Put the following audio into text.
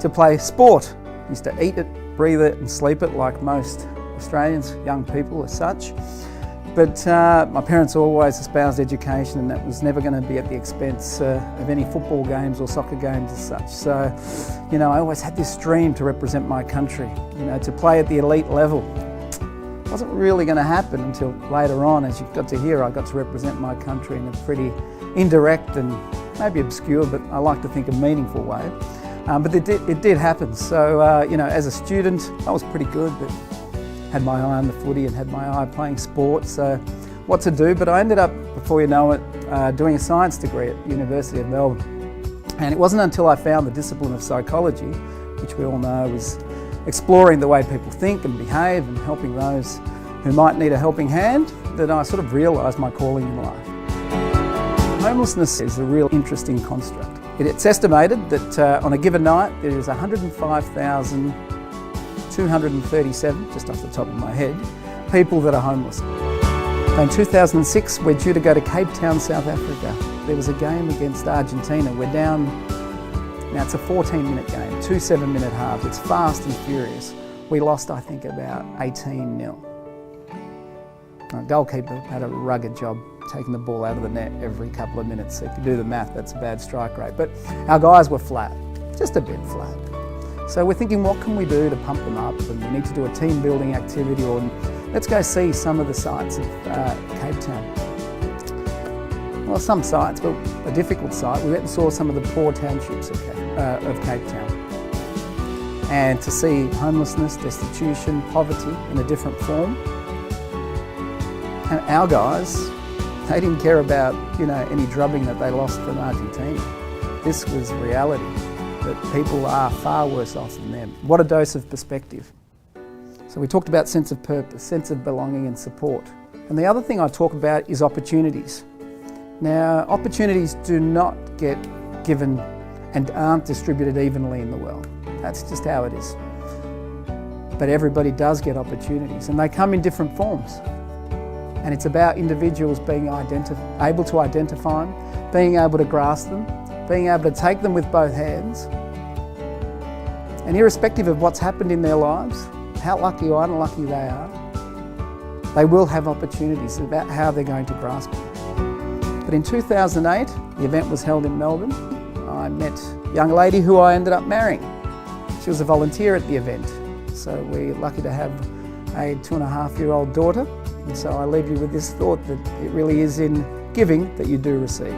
to play sport. Used to eat it, breathe it and sleep it like most Australians, young people as such. But my parents always espoused education, and that was never going to be at the expense of any football games or soccer games as such. So, you know, I always had this dream to represent my country, you know, to play at the elite level. It wasn't really going to happen until later on. As you got to hear, I got to represent my country in a pretty indirect and maybe obscure, but I like to think a meaningful way. But it did happen. So, you know, as a student, I was pretty good, but had my eye on the footy and had my eye playing sport, so what to do. But I ended up, before you know it, doing a science degree at the University of Melbourne. And it wasn't until I found the discipline of psychology, which we all know is exploring the way people think and behave and helping those who might need a helping hand, that I sort of realised my calling in life. Homelessness is a real interesting construct. It's estimated that on a given night there is 105,237, just off the top of my head, people that are homeless. In 2006, we're due to go to Cape Town, South Africa. There was a game against Argentina. We're down, now it's a 14-minute game, 2 7-minute halves. It's fast and furious. We lost, I think, about 18-0. Our goalkeeper had a rugged job taking the ball out of the net every couple of minutes. So if you do the math, that's a bad strike rate. But our guys were flat, just a bit flat. So we're thinking, what can we do to pump them up? And we need to do a team building activity, or let's go see some of the sites of Cape Town. Well, some sites, but a difficult site. We went and saw some of the poor townships of Cape Town. And to see homelessness, destitution, poverty in a different form. And our guys, they didn't care about, you know, any drubbing that they lost from Argentina. This was reality, that people are far worse off than them. What a dose of perspective. So we talked about sense of purpose, sense of belonging and support. And the other thing I talk about is opportunities. Now, opportunities do not get given and aren't distributed evenly in the world. That's just how it is. But everybody does get opportunities, and they come in different forms. And it's about individuals being able to identify them, being able to grasp them, being able to take them with both hands. And irrespective of what's happened in their lives, how lucky or unlucky they are, they will have opportunities about how they're going to grasp them. But in 2008, the event was held in Melbourne. I met a young lady who I ended up marrying. She was a volunteer at the event. So we're lucky to have a 2.5-year-old daughter. And so I leave you with this thought that it really is in giving that you do receive.